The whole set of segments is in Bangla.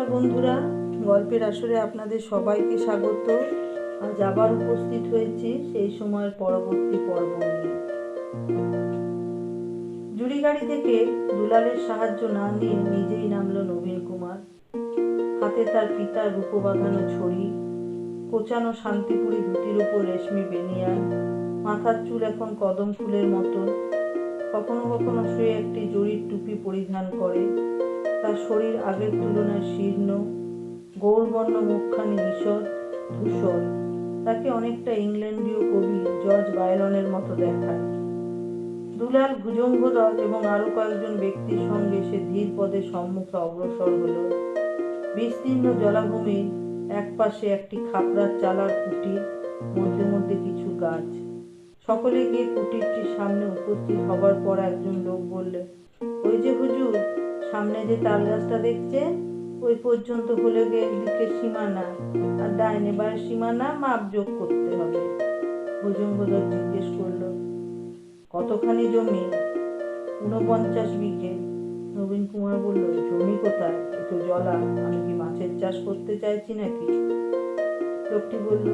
নমস্কার বন্ধুরা, গল্পের আসরে আপনাদের সবাইকে স্বাগত। আজ আবার উপস্থিত হয়েছি সেই সময়ের পরবর্তী পর্ব নিয়ে। জুড়ি গাড়ি থেকে দুলালের সাহায্য না নিয়ে নিজেই নামলো নবীন কুমার। হাতে তার পিতার রূপো বাঁধানো ছড়ি, কোচানো শান্তিপুরি ধুতির উপর রেশমি বেনিয়ান, মাথার চুল এখন কদম ফুলের মতো। কখনো কখনো সে একটি জরির টুপি পরিধান করে। তার শরীর আগের তুলনায় শীর্ণ, গৌরবর্ণ মুখখানি ঈষৎ ধূসর। তাকে অনেকটা ইংল্যান্ডীয় কবি জর্জ বায়রনের মতো দেখায়। দুলাল, ভুজঙ্গদল এবং আরো কয়েকজন ব্যক্তির সঙ্গে সে ধীর পদে সম্মুখে অগ্রসর হল। বিস্তীর্ণ জলাভূমির এক পাশে একটি খাপড়ার চালার কুটির, মধ্যে মধ্যে কিছু গাছ। সকলে গিয়ে কুটিরটির সামনে উপস্থিত হবার পর একজন লোক বললে, ওই যে হুজুর, সামনে যে তাল গাছটা দেখছেন, ওই পর্যন্ত হলে গিয়ে একদিকে সীমানা, আর ডাইনে বাড়ির সীমানা মাপ যোগ করতে হবে। ভুজঙ্গদল জিজ্ঞেস করলো, কতখানি জমি? 49 বিঘে। নবীন কুমার বলল, জমি কোথায়? এ তো জলা, আমি কি মাছের চাষ করতে চাইছি নাকি? লোকটি বলল,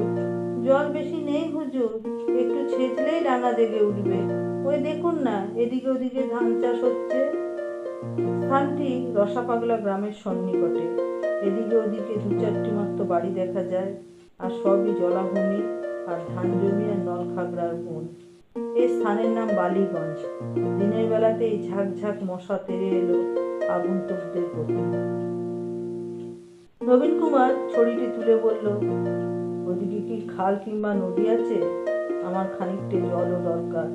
জল বেশি নেই হুজুর, একটু ছেঁচলেই ডাঙা জেগে উঠবে। ওই দেখুন না, এদিকে ওদিকে ধান চাষ হচ্ছে। স্থানটি রসাপাগলা গ্রামের সন্নিকটে। এদিকে ওদিকে 2-4টি মাত্র বাড়ি দেখা যায়, আর সবই জলাভূমি আর ধান জমি আর নলখাগড়ার বন। এই স্থানের নাম বালিগঞ্জ। দিনের বেলাতেই ঝাঁকঝাঁক মশা তেড়ে এলো আগন্তুকদের প্রতি। নবীন কুমার ছড়িটি তুলে বলল, ওদিকে কি খাল কিংবা নদী আছে? আমার খানিকটে জলও দরকার,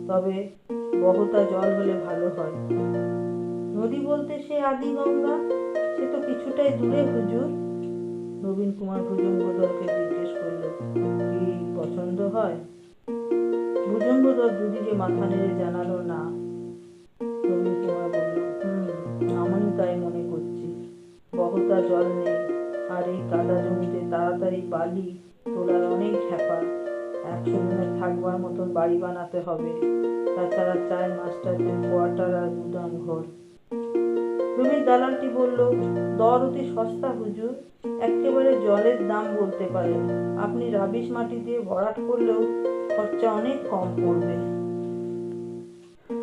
তবে বহতা জল হলে ভালো হয়। নদী বলতে সে আদি গঙ্গা, সে তো কিছুটাই দূরে হুজুর। নবীন কুমার ভুজঙ্গদলকে জিজ্ঞেস করল, কি পছন্দ হয়? ভুজঙ্গদল দুদিকে মাথা নেড়ে জানালো না। নবীন কুমার বলল, আমিও তাই মনে করছি। বহতা জল নেই, আর এই কাদা জমিতে তাড়াতাড়ি বালি তোলার অনেক হ্যাপা। 100 জনের থাকবার মতন বাড়ি বানাতে হবে, তাছাড়া চাই মাস্টারদের কোয়ার্টার আর গুদাম ঘর। জমির দালালটি বলল, দর অতি সস্তা হুজুর, একেবারে জলের দাম বলতে পারেন। আপনি রাবিশ মাটি দিয়ে ভরাট করলেও খরচা অনেক কম পড়বে।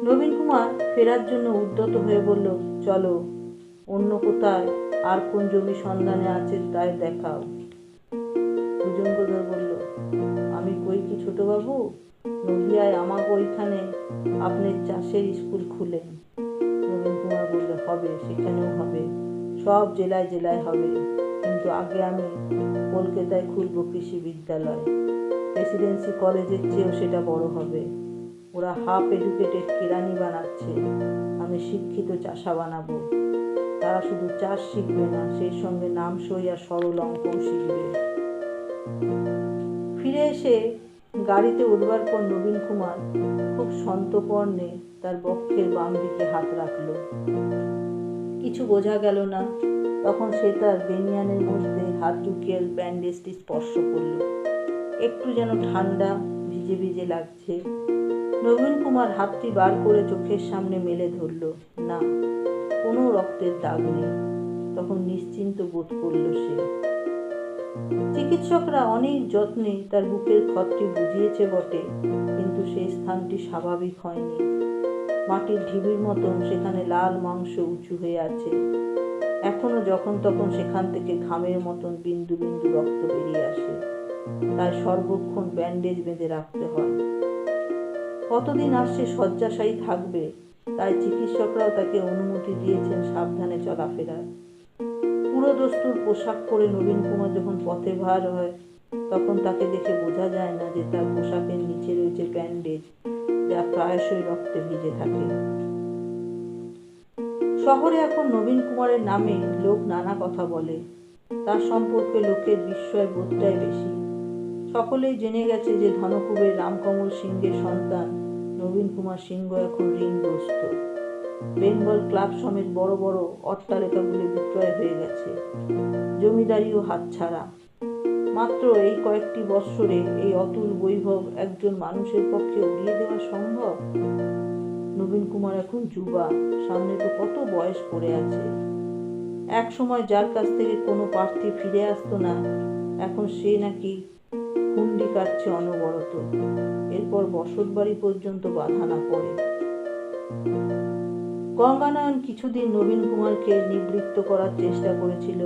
নবীন কুমার ফেরার জন্য উদ্যত হয়ে বলল, চলো, অন্য কোথায় আর কোন জমি সন্ধানে আছে তাই দেখাও। ভুজঙ্গদল বলল, আমি কই কি ছোটবাবু, নদিয়ায় আমাকে ওইখানে আপনার চাষের স্কুল খুলেন। নবীন কুমার বলল, হবে, সেখানেও হবে, সব জেলায় জেলায় হবে, কিন্তু আগে আমি কলকাতায় খুলব কৃষি বিদ্যালয়। প্রেসিডেন্সি কলেজের চেয়েও সেটা বড় হবে। ওরা হাফ এডুকেটেড কেরানি বানাচ্ছে, আমি শিক্ষিত চাষা বানাবো। তারা শুধু চাষ শিখবে না, সেই সঙ্গে নাম সই আর সরল অঙ্কও শিখবে। ফিরে এসে গাড়িতে উঠবার পর নবীন কুমার খুব সন্তর্পণে তার বক্ষের বাম দিকে হাত রাখল। কিছু বোঝা গেল না। তখন সে তার বেনিয়ানের মধ্যে হাত ঢুকিয়ে ব্যান্ডেজটি স্পর্শ করল। একটু যেন ঠান্ডা, ভিজে ভিজে লাগছে। নবীন কুমার হাতটি বার করে চোখের সামনে মেলে ধরল, না, কোনো রক্তের দাগ নেই। তখন নিশ্চিন্ত বোধ করল সে। চিকিৎসকরা অনেক যত্নে তার বুকের ক্ষতটি বুঝিয়েছে বটে, কিন্তু সেই স্থানটি স্বাভাবিক হয়নি। মাটির ঢিবির মতন সেখানে লাল মাংস উঁচু হয়ে আছে। এখনো যখন তখন সেখান থেকে ঘামের মতন বিন্দু বিন্দু রক্ত বেরিয়ে আসে। তাই সর্বক্ষণ ব্যান্ডেজ বেঁধে রাখতে হয়। কতদিন আর সে শয্যাশায়ী থাকবে, তাই চিকিৎসকরাও তাকে অনুমতি দিয়েছেন সাবধানে চলাফেরার। পুরো দস্তুর পোশাক পরে নবীন কুমার যখন পথে বার হয়, তখন তাকে দেখে বোঝা যায় না যে তার পোশাকের নিচে রয়েছে ব্যান্ডেজ, যা প্রায়শই রক্তে ভিজে থাকে। শহরে এখন নবীন কুমারের নামে লোক নানা কথা বলে। তার সম্পর্কে লোকের বিস্ময় বোধটাই বেশি। সকলেই জেনে গেছে যে ধনকুবের রামকমল সিংহের সন্তান নবীন কুমার সিংহ এখন ঋণগ্রস্ত। বেঙ্গল ক্লাব সমেত বড় বড় অট্টালিকাগুলি বিক্রয় হয়ে গেছে, জমিদারিও হাতছাড়া। মাত্র এই কয়েকটি বৎসরে এই অতুল বৈভব একজন মানুষের পক্ষে উড়িয়ে দেওয়া সম্ভব? নবীন কুমার এখন যুবা, সামনে তো কত বয়স পড়ে আছে। এক সময় যার কাছ থেকে কোনো প্রার্থী ফিরে আসতো না, এখন সে নাকি হুন্ডি কাটছে অনবরত। এরপর বসতবাড়ি পর্যন্ত বাধা না পড়ে। গঙ্গানয়ন কিছুদিন নবীন কুমারকে নিবৃত্ত করার চেষ্টা করেছিল।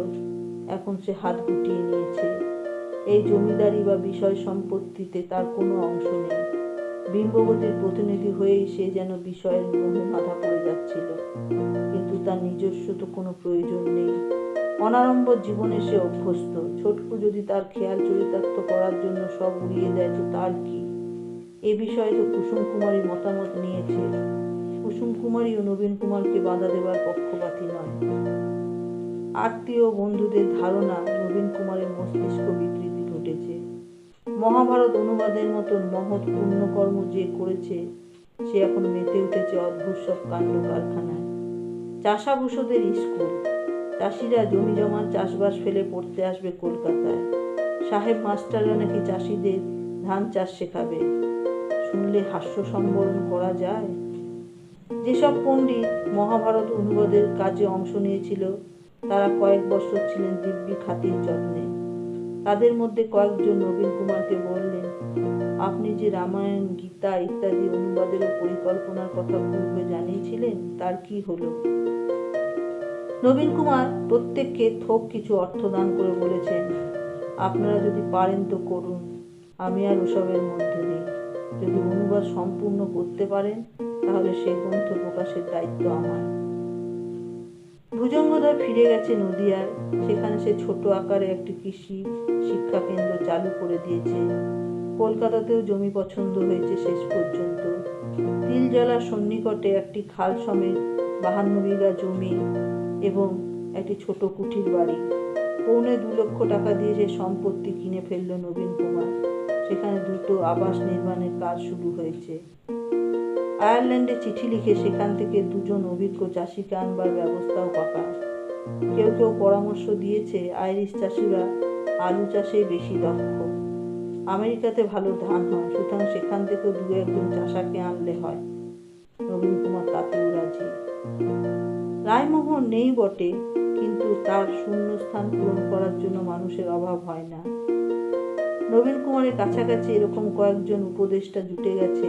এখন সে হাত গুটিয়ে নিয়েছে। এই জমিদারি বা বিষয় সম্পত্তিতে তার কোনো অংশ নেই। বিম্ববতীর প্রতিনিধি হয়েই সে যেন বিষয়ের মোহে বাধা পড়ে যাচ্ছিল, কিন্তু তার নিজস্ব তো কোনো প্রয়োজন নেই। অনাড়ম্বর জীবনে সে অভ্যস্ত। ছোটকু যদি তার খেয়াল চরিতার্থ করার জন্য সব উড়িয়ে দেয় তো তার কি? এ বিষয়ে তো কুসুম কুমারী মতামত নিয়েছে। কুসুম কুমারী ও নবীন কুমারকে বাধা দেবার পক্ষপাতী নয়। আত্মীয় বন্ধুদের ধারণা নবীন কুমারের মস্তিষ্ক বিকৃতি ঘটেছে। মহাভারত অনুবাদের মতন মহৎ পুণ্যকর্ম যে করেছে সে এখন মেতে উঠেছে অদ্ভুত সব কাণ্ড কারখানায়। চাষাভূষদের স্কুল, চাষিরা জমি জমার চাষবাস ফেলে পড়তে আসবে কলকাতায়। সাহেব মাস্টাররা নাকি চাষিদের ধান চাষ শেখাবে। শুনলে হাস্য সম্বরণ করা যায়। যেসব পণ্ডিত মহাভারত অনুবাদের কাজে অংশ নিয়েছিল তারা কয়েক বছর ছিলেন দিব্যি খাতির যত্নে। তাদের মধ্যে কয়েকজন নবীন কুমারকে বললেন, আপনি যে রামায়ণ, গীতা ইত্যাদি অনুবাদেরও পরিকল্পনার কথা পূর্বে জানিয়েছিলেন, তার কি হলো? নবীন কুমার প্রত্যেককে থোক কিছু অর্থ দান করে বলেছেন, আপনারা যদি পারেন তো করুন, আমি আর ওসবের মধ্যে নেই। যদি অনুবাদ সম্পূর্ণ করতে পারেন তাহলে সে গ্রন্থ প্রকাশের দায়িত্ব আমার। ভুজঙ্গধর ফিরে গেছে নদিয়ায়। সেখানে সে ছোট আকারে একটি কৃষি শিক্ষা কেন্দ্র চালু করে দিয়েছে। কলকাতাতেও জমি পছন্দ হয়েছে শেষ পর্যন্ত। তিলজলার সন্নিকটে একটি খাল সমেত 52 বিঘা জমি এবং একটি ছোট কুঠির বাড়ি। 2.25 লক্ষ টাকা দিয়ে সে সম্পত্তি কিনে ফেলল নবীন কুমার। সেখানে 2টো আবাস নির্মাণের কাজ শুরু হয়েছে। আয়ারল্যান্ডে চিঠি লিখে সেখান থেকে 2জন অভিজ্ঞ চাষিকে আনবার ব্যবস্থাও পাকা। কেউ কেউ পরামর্শ দিয়েছে আইরিশ চাষিরা আলু চাষেই বেশি দক্ষ। আমেরিকাতে ভালো ধান হয়, সুতরাং সেখান থেকেও 2-1জন চাষাকে আনলে হয়। নবীন কুমার তাতেও রাজি। রায়মোহন নেই বটে, কিন্তু তার শূন্যস্থান পূরণ করার জন্য মানুষের অভাব হয় না। নবীন কুমারের কাছাকাছি এরকম কয়েকজন উপদেষ্টা জুটে গেছে।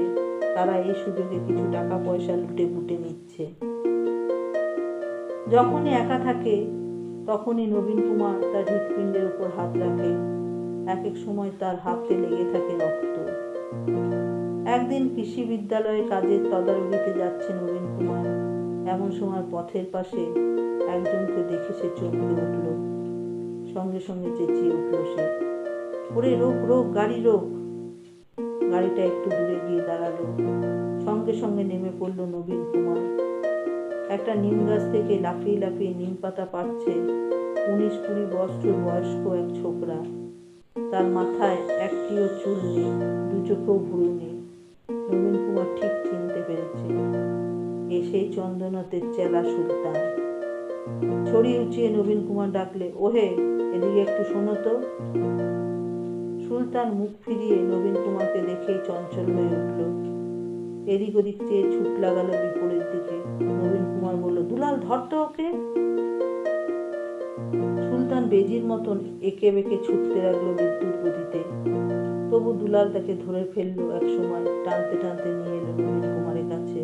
তারা এই সুযোগে কিছু টাকা পয়সা লুটে পুটে নিচ্ছে। যখনই একা থাকে তখনই নবীন কুমার তার হৃৎপিণ্ডের উপর হাত রাখে। এক এক সময় তার হাতে লেগে থাকে রক্ত। একদিন কৃষি বিদ্যালয়ে কাজের তদারকিতে যাচ্ছে নবীন কুমার। এমন সময় পথের পাশে একজনকে দেখে সে চমকে উঠল। সঙ্গে সঙ্গে চেঁচিয়ে উঠল সে, ওরে রোক রোক, গাড়ি রোক। গাড়িটা একটু দূরে গিয়ে দাঁড়ালো। সঙ্গে সঙ্গে নেমে পড়ল নবীন কুমার। একটা নিম গাছ থেকে লাফিয়ে লাফিয়ে নিম পাতা পাড়ছে 19-20 বছর বয়স্ক এক ছোকরা। তার মাথায় একটিও চুল নেই, 2 চোখেও ভুরু নেই। নবীন কুমার ঠিক চিনতে পেরেছে, এ সেই চন্দ্রনাথের চেলা সুলতান। ছড়ি উঁচিয়ে নবীন কুমার ডাকলে, ওহে, এদিকে একটু শোনো তো। সুলতান মুখ ফিরিয়ে নবীন কুমারকে দেখেই চঞ্চল হয়ে উঠল। এদিক ওদিক চেয়ে ছুট লাগালো বিপরীত দিকে। নবীন কুমার বলল, দুলাল, ধর তো ওকে। সুলতান বেজির মতন একে বেঁকে ছুটতে লাগলো বিদ্যুৎ গতিতে। তবু দুলাল তাকে ধরে ফেললো। এক সময় টানতে টানতে নিয়ে এলো নবীন কুমারের কাছে।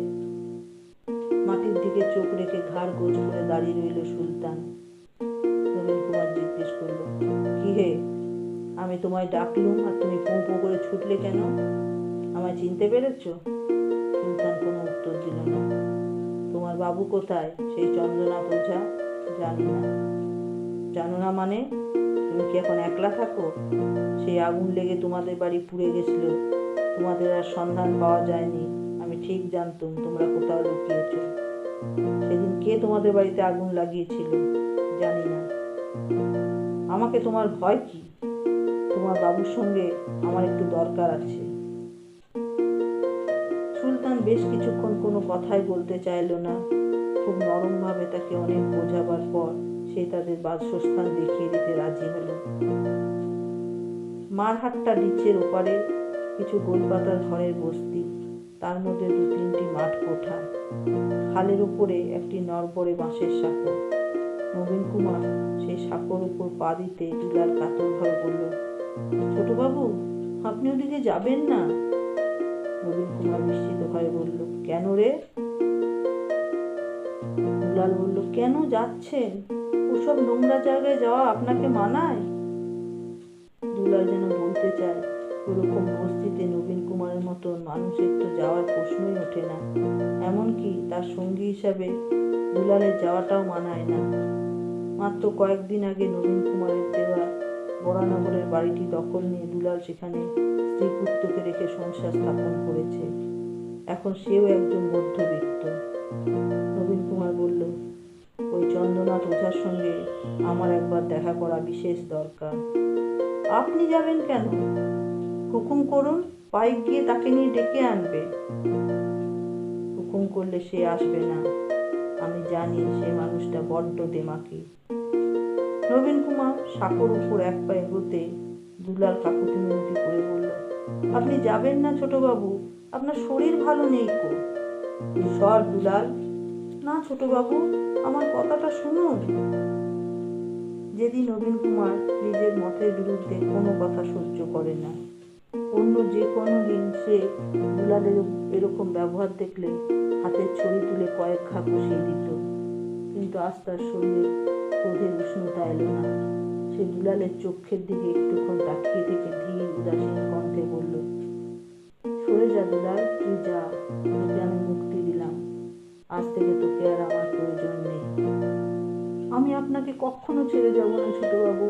মাটির দিকে চোখ রেখে ঘাড় গোজ করে দাঁড়িয়ে রইল সুলতান। নবীন কুমার জিজ্ঞেস করলো, কি হে, আমি তোমায় ডাকলুম আর তুমি পোঁ পোঁ করে ছুটলে কেন? আমায় চিনতে পেরেছ? সুলতান কোনো উত্তর দিল না। তোমার বাবু কোথায়, সেই চন্দ্রনাথ ওঝা? জানি না। জানো না মানে? তুমি কি এখন একলা থাকো? সেই আগুন লেগে তোমাদের বাড়ি পুড়ে গেছিল, তোমাদের আর সন্ধান পাওয়া যায়নি। আমি ঠিক জানতুম তোমরা কোথাও লুকিয়েছ। সেদিন কে তোমাদের বাড়িতে আগুন লাগিয়েছিল? জানি না। আমাকে তোমার ভয় কি? তোমার বাবুর সঙ্গে আমার একটু দরকার আছে। সুলতান বেশ কিছুক্ষণ কোনো কথাই বলতে চাইল না। খুব নরমভাবে তাকে অনেক বোঝাবার পর সে তাদের বাসস্থান দেখিয়ে দিতে রাজি হলো। মারহাট্টা ডিচের ওপারে কিছু গোলপাতার ঘরের বস্তি, তার মধ্যে 2-3টি মাঠ কোঠা, খালের উপরে একটি নড়বড়ে বাঁশের সাঁকো। নবীন কুমার সাঁকোর উপর পা দিতে দুলাল কাতরভাবে বলল, ছোটবাবু, আপনি ওদিকে যাবেন না। নবীন কুমার বিস্মিত হয়ে বলল, কেন রে? দুলাল বলল, কেন যাচ্ছেন? ওসব নোংরা জায়গায় যাওয়া আপনাকে মানায়? দুলাল যেন বলতে চায়, ওরকম বস্তিতে নবীন কুমারের মতন মানুষের তো যাওয়ার প্রশ্নই ওঠে না। এমনকি তার সঙ্গী হিসাবে দুলালের যাওয়াটাও মানায় না। মাত্র কয়েকদিন আগে নবীন কুমারের দেওয়া বরানগরের বাড়িটি দখল নিয়ে দুলাল সেখানে স্ত্রী পুত্রকে রেখে সংসার স্থাপন করেছে। এখন সেও একজন মধ্যবিত্ত। নবীন কুমার বলল, ওই চন্দ্রনাথ ওঝার সঙ্গে আমার একবার দেখা করা বিশেষ দরকার। আপনি যাবেন কেন? হুকুম করুন, পাইক গিয়ে তাকে নিয়ে ডেকে আনবে। হুকুম করলে সে আসবে না। আমি জানি সে মানুষটা বড্ড দেমাকি। নবীন কুমার সাঁকোর উপর এক পা এগোতে দুলাল কাকুতি মিনতি করে বলল, আপনি যাবেন না ছোটবাবু, আপনার শরীর ভালো নেই কো। সর দুলাল। না ছোটবাবু, আমার কথাটা শুনুন। যেদিন নবীন কুমার নিজের মতের বিরুদ্ধে কোনো কথা সহ্য করে না, অন্য যে কোনো দিন সে দুলালের এরকম ব্যবহার দেখলে হাতের ছড়ি তুলে কয়েক ঘা কষিয়ে দিত। কিন্তু আজ তার শরীরে ক্রোধের উষ্ণতা এলো না। সে দুলালের চোখের দিকে একটুক্ষণ তাকিয়ে থেকে ধীর উদাসীন কণ্ঠে বলল, সরে যা দুলাল, তুই যা, তোকে আমি মুক্তি দিলাম। আজ থেকে তোকে আর আমার প্রয়োজন নেই। আমি আপনাকে কখনো ছেড়ে যাব না ছোটবাবু।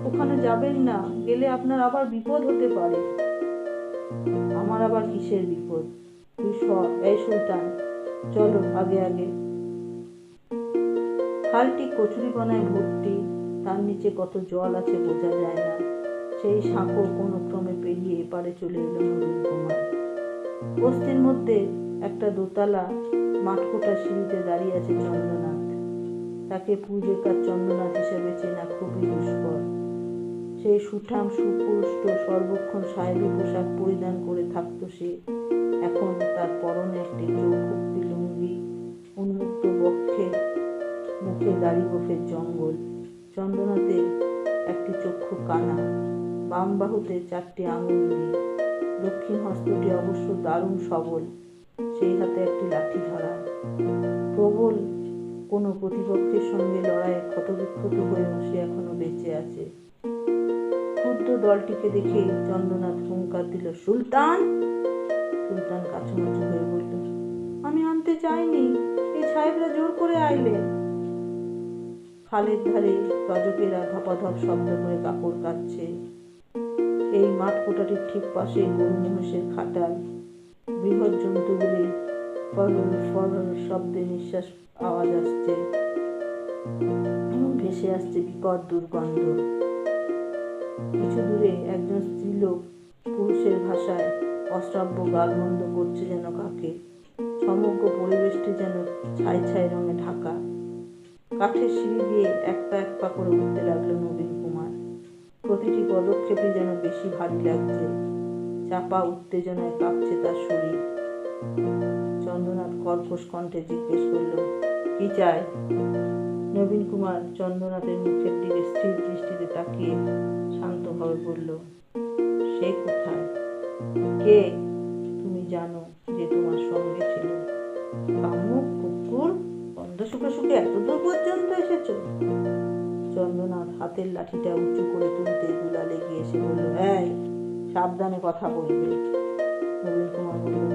ওখানে যাবেন না, গেলে আপনার আবার বিপদ হতে পারে। আমার আবার কিসের বিপদ? তুই সর। এই সুলতান, চলো আগে আগে। খালটি কচুরিপানায় ভর্তি, তার নিচে কত জল আছে বোঝা যায় না। সেই সাঁকো কোনো ক্রমে পেরিয়ে এপারে চলে এলো নবীন কুমার। বস্তির মধ্যে একটা দোতলা মাঠকোটা সিঁড়িতে দাঁড়িয়ে আছে চন্দ্রনাথ। তাকে পূর্বেকার চন্দ্রনাথ হিসেবে চেনা খুবই দুষ্কর। সেই সুঠাম সুপুষ্ট সর্বক্ষণ সাহেবী পোশাক পরিধান করে থাকতো সে। এখন তার পরনে একটি চৌখুক্তি লুঙ্গি, উন্মুক্ত বক্ষে, মুখে দাড়ি গোফের জঙ্গল। চন্দ্রনাথের একটি চক্ষু কানা, বাম বাহুতে 4টি আঙুল নেই। দক্ষিণ হস্তটি অবশ্য দারুণ সবল, সেই হাতে একটি লাঠি ধরা। প্রবল কোনো প্রতিপক্ষের সঙ্গে লড়াইয়ে ক্ষতবিক্ষত হয়েও সে এখনো বেঁচে আছে। ক্ষুদ্র দলটিকে দেখে চন্দ্রনাথ হুঙ্কার দিল, সুলতান। সুলতান কাছুমাছু হয়ে বলল, আমি আনতে চাইনি, এই সাহেবরা জোর করে আইলেন। খালের ধারে রজকেরা ধপাধপ শব্দ করে কাপড় কাচ্ছে। এই মাঠ কোটাটির ঠিক পাশে গরু মহিষের খাটাল। বৃহৎ জন্তুগুলির ফরল ফরল শব্দে নিঃশ্বাস আওয়াজ আসছে এবং ভেসে আসছে বিকট দুর্গন্ধ। কিছু দূরে একজন স্ত্রীলোক পুরুষের ভাষায় অশ্রাব্য গালমন্দ করছে যেন কাকে। সমগ্র পরিবেশটি যেন ছাই ছাই রঙে ঢাকা। কাঠের সিঁড়ি দিয়ে এক পা করে উঠতে লাগলো নবীন কুমার। প্রতিটি পদক্ষেপই যেন বেশি ভারী লাগছে। চাপা উত্তেজনায় কাঁপছে তার শরীর। চন্দ্রনাথ কর্কশ কণ্ঠে জিজ্ঞেস করল, কি চাই? নবীন কুমার চন্দ্রনাথের মুখের দিকে স্থির দৃষ্টিতে তাকিয়ে শান্তভাবে বলল, সে কোথায়? কে? তুমি জানো যে তোমার সঙ্গে ছিল। কামুক কুকুর, গন্ধ শুকে শুকে এতদূর পর্যন্ত এসেছো? চন্দ্রনাথ হাতের লাঠিটা উঁচু করে তুলতে দুলাল এগিয়ে এসে বলল, এই, সাবধানে কথা বলবে। নবীন কুমার বলল,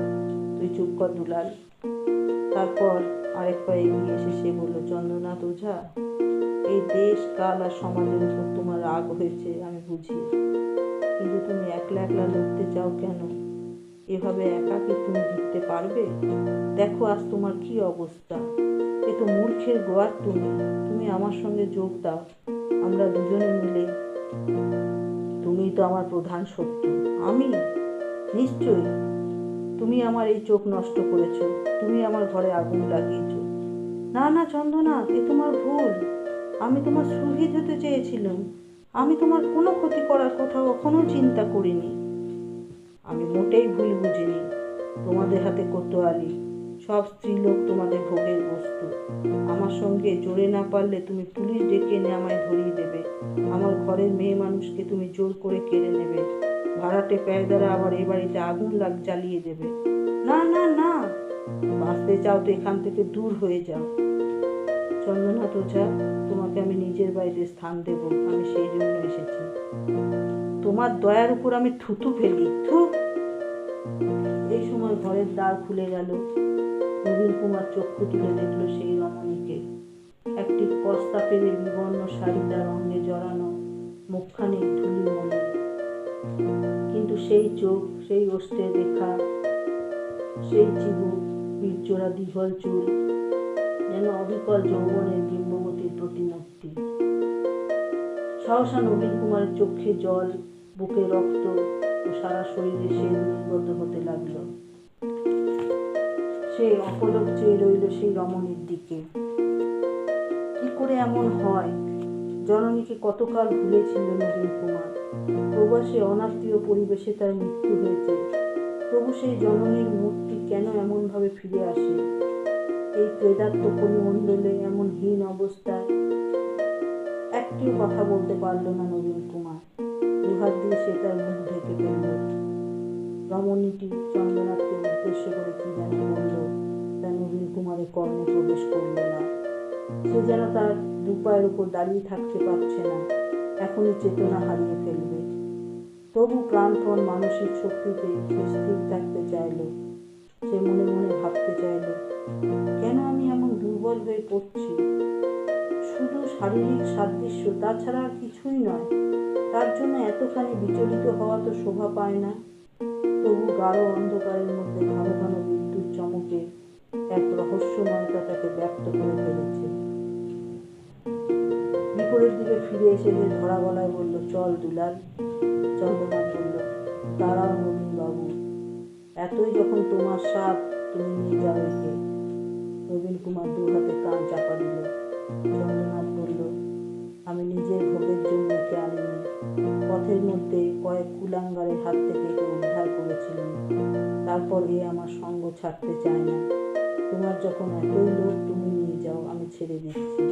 তুই চুপ কর দুলাল। তারপর আরেক পা এগিয়ে এসে সে বলল, চন্দ্রনাথ ওঝা, এই দেশ কাল আর সমাজের উপর তোমার রাগ হয়েছে আমি বুঝি, কিন্তু তুমি একলা একলা লড়তে চাও কেন? এভাবে একা কি তুমি জিততে পারবে? দেখো আজ তোমার কি অবস্থা। এ তো মূর্খের গোয়ার তুমি। তুমি আমার সঙ্গে যোগ দাও, আমরা দুজনে মিলে। তুমি তো আমার প্রধান শত্রু। আমি? নিশ্চয়ই। তুমি আমার এই চোখ নষ্ট করেছো, তুমি আমার ঘরে আগুন লাগিয়েছো। না না চন্দ্রনাথ, এ তোমার ভুল। আমি তোমার শহীদ হতে চেয়েছিলাম। আমি তোমার কোনো ক্ষতি করার কথা কখনো চিন্তা করিনি। আমি মোটেই ভুল বুঝিনি। তোমাদের হাতে কোতোয়ালি, সব স্ত্রীলোক তোমাদের ভোগের বস্তু। আমার সঙ্গে জোরে না পারলে তুমি পুলিশ ডেকে এনে আমায় ধরিয়ে দেবে। আমার ঘরের মেয়ে মানুষকে তুমি জোর করে কেড়ে নেবে। ভাড়াটে প্যায়দারা আবার এ বাড়িতে আগুন জ্বালিয়ে দেবে। না না না, বাঁচতে চাও তো এখান থেকে দূর হয়ে যাও। চন্দ্রনাথ ওঝা, তোমাকে আমি নিজের বাড়িতে স্থান দেব, আমি সেই জন্য এসেছি। তোমার দয়ার উপর আমি থুতু ফেলি, থু। এই সময় ঘরের দ্বার খুলে গেল। নবীন কুমার চক্ষু তুলে দেখল সেই রমণীকে। একটি কস্তা পেরে বিবর্ণ শাড়ি তার অঙ্গে জড়ানো, মুখখানি ধুলি মলি, কিন্তু সেই চোখ, সেই ওষ্ঠের রেখা, সেই চিবুক, পিঠজোড়া দীঘল চুল, যেন অবিকল যৌবনের বিম্ববতীর প্রতিমূর্তি। সহসা নবীন কুমারের চোখে জল, বুকে রক্ত ও সারা শরীরে শ্বেত নির্গত হতে লাগল। সে অপলক চেয়ে রইল সেই রমণীর দিকে। কি করে এমন হয়? জননীকে কতকাল ভুলেছিল নবীন কুমার। প্রবাসে অনাত্মীয় পরিবেশে তার মৃত্যু হয়েছে, তবু সেই জননীর মূর্তি কেন এমনভাবে ফিরে আসে এই ক্লেদাত্ম পরিমণ্ডলে, এমন হীন অবস্থায়? একটিও কথা বলতে পারল না নবীন কুমার। দুহাত দিয়ে সে তার মুখ ঢেকে ফেলল। রমণীটি চন্দ্রনাথকে উদ্দেশ্য করে কি যেন বলল, তা নবীন কুমারের কর্ণে প্রবেশ করল না। সে যেন তার দুপায়ের উপর দাঁড়িয়ে থাকতে পারছে না, এখনই চেতনা হারিয়ে ফেলবে। তবু প্রাণপণ মানসিক শক্তিতে সে স্থির থাকতে চাইল। সে মনে মনে ভাবতে চাইল, কেন আমি এমন দুর্বল হয়ে পড়ছি? শুধু শারীরিক সাদৃশ্য, তাছাড়া আর কিছুই নয়। তার জন্য এতখানি বিচলিত হওয়া তো শোভা পায় না। তবু গাঢ় অন্ধকারের মধ্যে ঘন ঘন বিদ্যুৎ চমকে এক রহস্যময়তা তাকে ব্যক্ত করে ফেলেছে। বিপরীত দিকে ফিরে এসে যে ধরা গলায় বলল, চল দুলাল। চন্দ্রনাথ বলল, দাঁড়াও নবীন বাবু, এতই যখন তোমার সাধ, তুমি নিয়ে যাও একে। নবীন কুমার দু হাতে কান চাপা দিল। চন্দ্রনাথ বলল, আমি নিজের ভোগের জন্য একে আনিনি। পথের মধ্যে কয়েক কুলাঙ্গারের হাত থেকে একে উদ্ধার করেছিলেন। তারপর এ আমার সঙ্গ ছাড়তে চায় না। তোমার যখন এতই লোক, তুমি নিয়ে যাও, আমি ছেড়ে দিচ্ছি।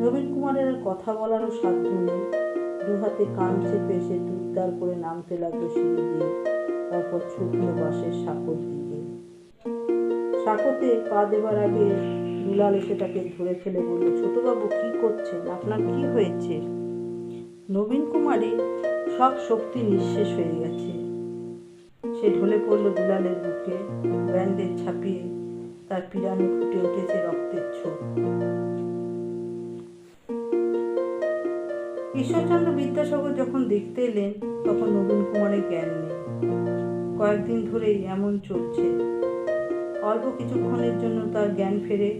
নবীন কুমারের আর কথা বলারও সাধ্য নেই। দু হাতে কান চেপে সে তুরতার করে নামতে লাগলো সিঁড়ি দিয়ে। তারপর ছুটল বাঁশের সাঁকোর দিকে। সাঁকোতে পা দেবার আগে দুলাল এসে তাকে ধরে ফেলে বলল, ছোটবাবু কি করছেন? আপনার কি হয়েছে? নবীন কুমারের সব শক্তি নিঃশেষ হয়ে গেছে। সে ঢলে পড়ল দুলালের বুকে। ব্যান্ডেজ ছাপিয়ে তার পিরানে ফুটে উঠেছে রক্তের ছোপ। ঈশ্বরচন্দ্র বিদ্যাসাগর যখন দেখতে এলেন, তখন নবীন কুমারের জ্ঞান নেই। কয়েকদিন ধরেই এমন চলছে। অল্প কিছুক্ষণের জন্য তার জ্ঞান ফেরে,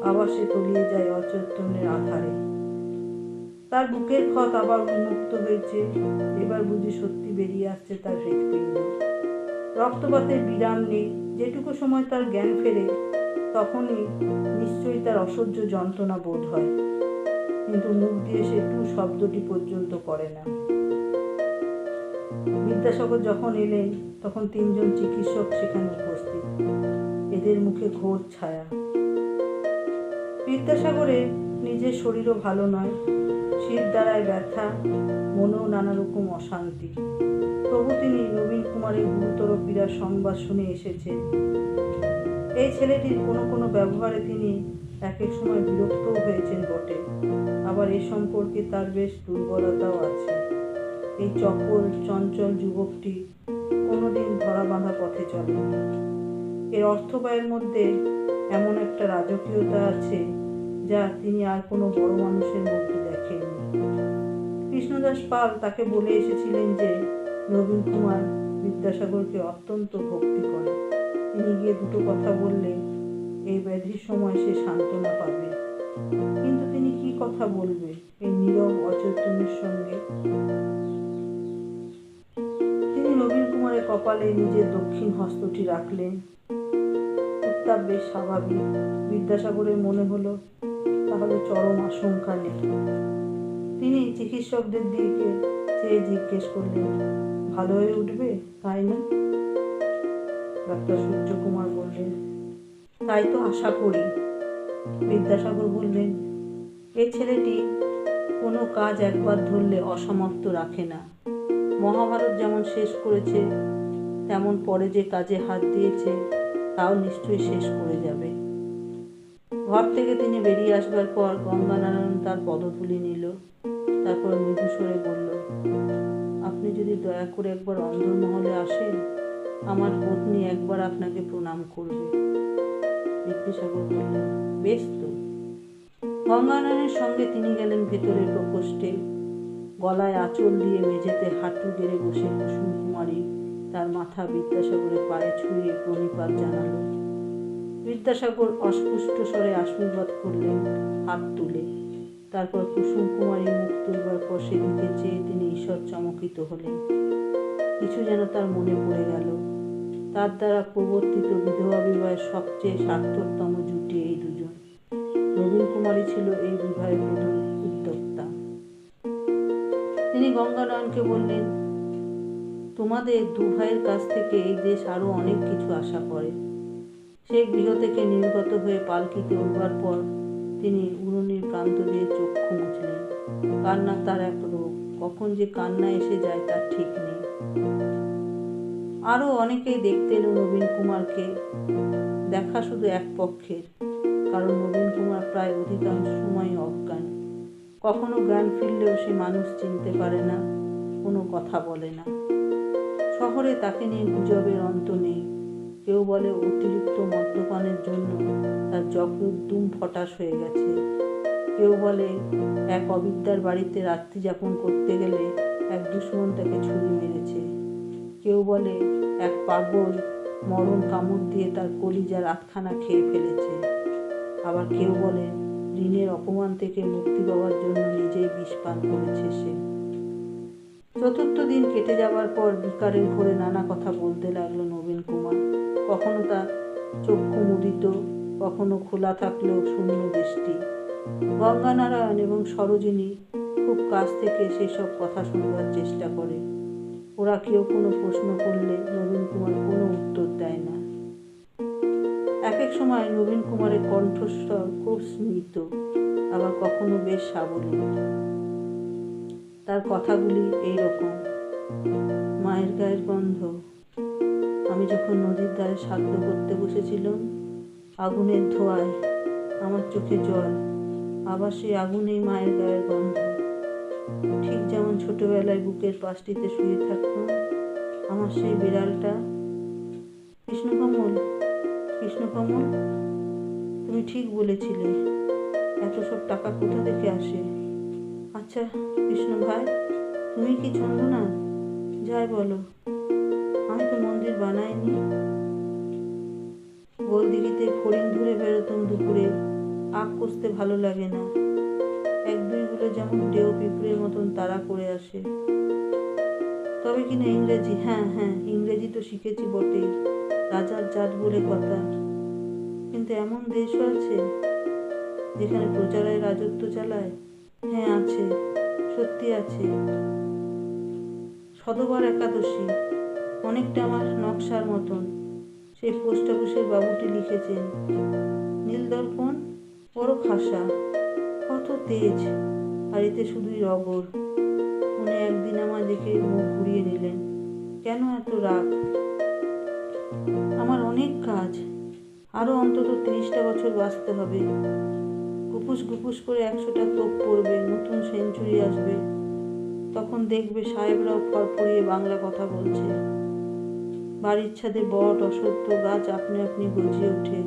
আবার সে তলিয়ে যায় অচৈতন্যের আধারে। তার বুকের ক্ষত আবার উন্মুক্ত হয়েছে। এবার বুঝি সত্যি বেরিয়ে আসছে তার হৃৎপিণ্ড। রক্তপাতের বিরাম নেই। যেটুকু সময় তার জ্ঞান ফেরে, তখনই নিশ্চয়ই তার অসহ্য যন্ত্রণা বোধ হয়, কিন্তু মুখ দিয়ে সে টু শব্দটি পর্যন্ত করে না। বিদ্যাসাগর যখন এলেন, তখন 3 জন চিকিৎসক সেখানে উপস্থিত। এদের মুখে ঘোর ছায়া। বিদ্যাসাগরের নিজের শরীরও ভালো নয়, শির দ্বারায় ব্যথা, মনেও নানা রকম অশান্তি। তবু তিনি নবীন কুমারের গুরুতর পীড়ার সংবাদ শুনে এসেছেন। এই ছেলেটির কোনো কোনো ব্যবহারে তিনি এক এক সময় বিরক্তও হয়েছেন বটে, আবার এ সম্পর্কে তার বেশ দুর্বলতাও আছে। এই চপল চঞ্চল যুবকটি কোনোদিন ধরা বাঁধা পথে চলেনি। এর অর্থব্যয়ের মধ্যে এমন একটা রাজকীয়তা আছে যা তিনি আর কোনো বড় মানুষের মধ্যে দেখেননি। কৃষ্ণদাস পাল তাকে বলে এসেছিলেন যে নবীন কুমার বিদ্যাসাগরকে অত্যন্ত ভক্তি করে। তিনি গিয়ে দুটো কথা বললে এই ব্যাধির সময় সে সান্ত্বনা পাবে। কিন্তু তিনি কি কথা বলবে এই নীরব অচৈতন্যের সঙ্গে? তিনি নবীন কুমারের কপালে নিজের দক্ষিণ হস্তটি রাখলেন। উত্তাপ বেশ স্বাভাবিক। বিদ্যাসাগরের মনে হলো তাহলে চরম আশঙ্কা নেই। তিনি চিকিৎসকদের দিকে চেয়ে জিজ্ঞেস করলেন, ভালো হয়ে উঠবে তাই না? ডাক্তার সূর্যকুমার বললেন, তাই তো আশা করি। বিদ্যাসাগর বললেন, এই ছেলেটি কোনো কাজ একবার ধরলে অসমাপ্ত রাখে না। মহাভারত যেমন শেষ করেছে, তেমন পরে যে কাজে হাত দিয়েছে তাও নিশ্চয়ই শেষ করে যাবে। ঘর থেকে তিনি বেরিয়ে আসবার পর গঙ্গানারায়ণ তার পদধূলি নিল। তারপর মৃদু স্বরে বলল, আপনি যদি দয়া করে একবার অন্দরমহলে আসেন, আমার পত্নী একবার আপনাকে প্রণাম করবে। বিদ্যাসাগর বললেন, বেশ তো। গঙ্গানারায়ণের সঙ্গে তিনি গেলেন ভেতরের প্রকোষ্ঠে। গলায় আঁচল দিয়ে মেঝেতে হাঁটু গেড়ে বসে কুসুম কুমারী তার মাথা বিদ্যাসাগরের পায়ে ছুঁয়ে প্রণিপাত জানাল। বিদ্যাসাগর অস্পষ্ট স্বরে আশীর্বাদ করলেন হাত তুলে। তারপর কুসুম কুমারী মুখ তুলবার পর সেদিকে চেয়ে তিনি ঈষৎ চমকিত হলেন। কিছু যেন তার মনে পড়ে গেল। তার দ্বারা প্রবর্তিত বিধবা বিবাহের সবচেয়ে সার্থকতম জুটি এই দুজন। নবীন কুমারী ছিল এই বিবাহের প্রথম উদ্যোক্তা। তিনি গঙ্গানারায়ণকে বললেন, তোমাদের দু ভাইয়ের কাছ থেকে এই দেশ আরো অনেক কিছু আশা করে। সেই গৃহ থেকে নির্গত হয়ে পালকিতে উঠবার পর তিনি উড়নির প্রান্ত দিয়ে চক্ষু মুছলেন। কান্না তার এক রোগ, কখন যে কান্না এসে যায় তার ঠিক নেই। আরো অনেকেই দেখতে এলো নবীন কুমারকে। দেখা শুধু এক পক্ষের, কারণ নবীন কুমার প্রায় অধিকাংশ সময় অজ্ঞান। কখনো জ্ঞান ফিরলেও সে মানুষ চিনতে পারে না, কোনো কথা বলে না। শহরে তাকে নিয়ে গুজবের অন্ত নেই। কেউ বলে অতিরিক্ত মদ্যপানের জন্য তার যকৃৎ ফটাস হয়ে গেছে। কেউ বলে এক অবিদ্যার বাড়িতে রাত্রি যাপন করতে গেলে এক দুশমন তাকে ছুরি মেরেছে। কেউ বলে এক পাগল মরণ কামড় দিয়ে তার কলিজার আধখানা খেয়ে ফেলেছে। আবার কেউ বলে ঋণের অপমান থেকে মুক্তি পাওয়ার জন্য নিজেই বিষ পান করেছে সে। চতুর্থ দিন কেটে যাবার পর বিকারের ঘরে নানা কথা বলতে লাগলো নবীন কুমার। কখনো তার চক্ষু মুদিত, কখনো খোলা থাকলেও শূন্য দৃষ্টি। গঙ্গানারায়ণ এবং সরোজিনী খুব কাছ থেকে সেসব কথা শুনবার চেষ্টা করে। ওরা কেউ কোনো প্রশ্ন করলে নবীন কুমার কোনো উত্তর দেয় না। এক এক সময় নবীন কুমারের কণ্ঠস্বর খুব স্মিত, আবার কখনো বেশ সাবলীল। তার কথাগুলি এইরকম, মায়ের গায়ের গন্ধ। আমি যখন নদীর ধারে সাধ্য করতে বসেছিলাম, আগুনের ধোঁয়ায় আমার চোখে জল, আবার সেই আগুনেই মায়ের গায়ের গন্ধ। ঠিক যেমন ছোটবেলায় বুকের পাশটিতে শুয়ে থাকতাম আমার সেই বিড়ালটা। কৃষ্ণকমল, কৃষ্ণকমল, তুমি ঠিক বলেছিলে। এত সব টাকা কোথা থেকে আসে? আচ্ছা কৃষ্ণ ভাই, তুমি কি চন্দনা? যাই বলো, আমি তো মন্দির বানাইনি। গোলদিঘিতে ফড়িং ধরে বেরোতাম দুপুরে, আখ কষতে ভালো লাগে না। এক দুইগুলো যেমন ডেও পিঁপড়ের মতন তাড়া করে আসে। তবে কিনা ইংরেজি, হ্যাঁ হ্যাঁ, ইংরেজি তো শিখেছি বটেই, রাজার জাত বলে কথা। কিন্তু এমন দেশও আছে যেখানে প্রজারাই রাজত্ব চালায়। হ্যাঁ আছে, সত্যি আছে। সধবার একাদশী, অনেকটা আমার নকশার মতন। সেই পোস্ট অফিসের বাবুটি লিখেছেন, নীলদর্পণ বড় খাসা, কত তেজ, আর এতে শুধুই রগর। উনি একদিন আমায় দেখে মুখ ঘুরিয়ে নিলেন। কেন এত রাগ? আমার অনেক কাজ, আরো অন্তত 30টা বছর বাঁচতে হবে। গুপুস গুপুস করে 100টা তোপ পড়বে, নতুন সেঞ্চুরি আসবে। তখন দেখবে সাহেবরাও ফরফরিয়ে বাংলা কথা বলছে। বাড়ির ছাদে বট অশ্বত্থ গাছ আপনি আপনি গজিয়ে ওঠে।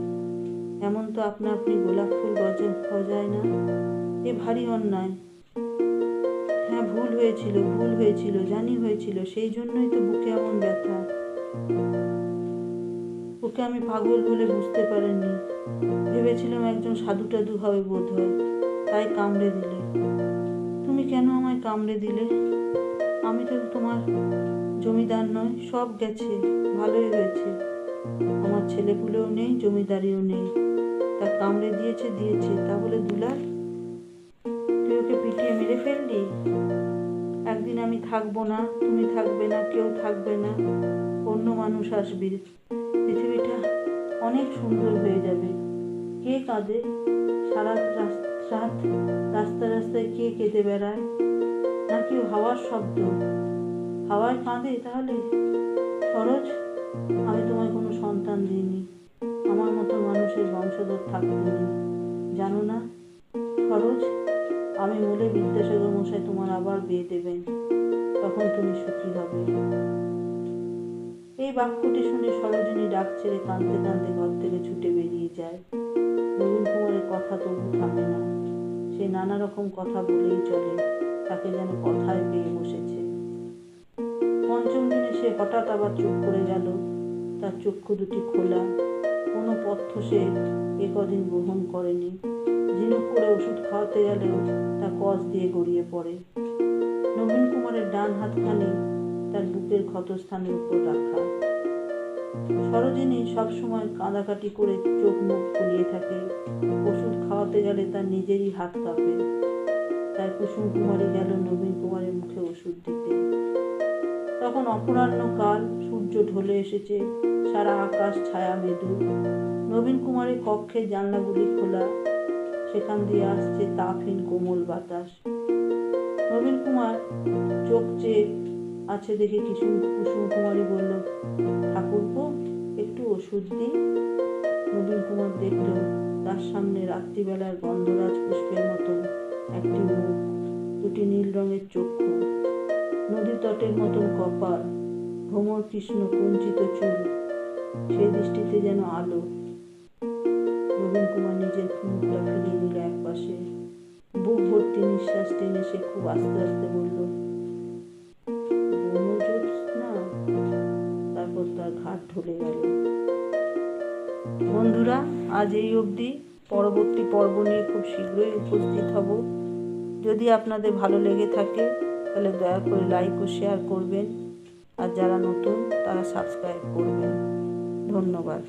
এমন তো আপনা আপনি গোলাপ ফুল গজায় না। এ ভারী অন্যায়। হ্যাঁ ভুল হয়েছিল, জানি হয়েছিল। সেই জন্যই তো বুকে এমন ব্যথা। ওকে আমি পাগল বলে বুঝতে পারিনি। ভেবেছিলাম একজন সাধু টাধু হবে বোধ হয়, তাই কামড়ে দিলে। তুমি কেন আমায় কামড়ে দিলে? আমি তো তোমার জমিদার নয়, সব গেছে, ভালোই হয়েছে। আমার ছেলেপুলেও নেই, জমিদারিও নেই। তা কামড়ে দিয়েছে, তা বলে দুলাল? তুই ওকে পিটিয়ে মেরে ফেললি। একদিন আমি থাকবো না, তুমি থাকবে না, কেউ থাকবে না, অন্য মানুষ আসবে। অনেক সুন্দর হয়ে যাবে। কে কাঁদে? সারা রাত রাস্তায় রাস্তায় কে কেঁদে বেড়ায়? নাকি হাওয়ার শব্দ? হাওয়ায় কাঁদে তাহলে? সরোজ, আমি তোমায় কোনো সন্তান দিইনি। আমার মতো মানুষের বংশধর থাকতে নেই, জানো না? সরোজ, আমি মরে বিদ্যাসাগর মশাই তোমার আবার বিয়ে দেবেন, তখন তুমি সুখী হবে। এই বাক্যটি শুনে সরোজিনী ডাক ছেড়ে কাঁদতে কাঁদতে ঘর থেকে ছুটে বেরিয়ে যায়। নবীন কুমারের কথা তবু থামে না। সে নানা রকম কথা বলেই চলে, তাকে যেন কথায় পেয়ে বসেছে। পঞ্চম দিনে সে হঠাৎ আবার চুপ করে গেল। তার চক্ষু দুটি খোলা। কোনো পথ্য সে একদিন গ্রহণ করেনি। ঝিনুক করে ওষুধ খাওয়াতে গেলেও তা কস দিয়ে গড়িয়ে পড়ে। নবীন কুমারের ডান হাতখানি তার বুকের ক্ষতস্থানের উপর রাখা। সরোজিনী সবসময় কাঁদাকাটি করে চোখ মুখ ফুলিয়ে থাকে। ওষুধ খাওয়াতে গেলে তার নিজেরই হাত কাঁপে। তাই কুসুম কুমারী গেল নবীন কুমারের মুখে ওষুধ দিতে। তখন অপরাহ্ন কাল, সূর্য ঢলে এসেছে, সারা আকাশ ছায়া মৃদু। নবীন কুমারের কক্ষের জানলাগুলি খোলা, সেখান দিয়ে আসছে তাপহীন কোমল বাতাস। নবীন কুমার চোখ চেয়ে আছে দেখে কুসুম কুমারী বলল, ঠাকুরপো, একটু ওষুধ দিই। নবীন কুমার দেখল তার সামনে রাত্রিবেলার গন্ধরাজ পুষ্পের মতন একটি মুখ, দুটি নীল রঙের চক্ষু, নদী তটের মতন কপাল, ভ্রমর কৃষ্ণ কুঞ্চিত চুল, সেই দৃষ্টিতে যেন আলো। নবীন কুমার নিজের মুখটা ফিরিয়ে নিল এক পাশে। বুক ভর্তি নিঃশ্বাস টেনে সে খুব আস্তে আস্তে বলল, বনজ্যোৎস্না। তারপর তার ঘাট ঢলে গেল। বন্ধুরা, আজ এই অবধি। পরবর্তী পর্ব নিয়ে খুব শীঘ্রই উপস্থিত হব। যদি আপনাদের ভালো লেগে থাকে তাহলে দয়া করে লাইক ও শেয়ার করবেন, আর যারা নতুন তারা সাবস্ক্রাইব করবেন। ধন্যবাদ।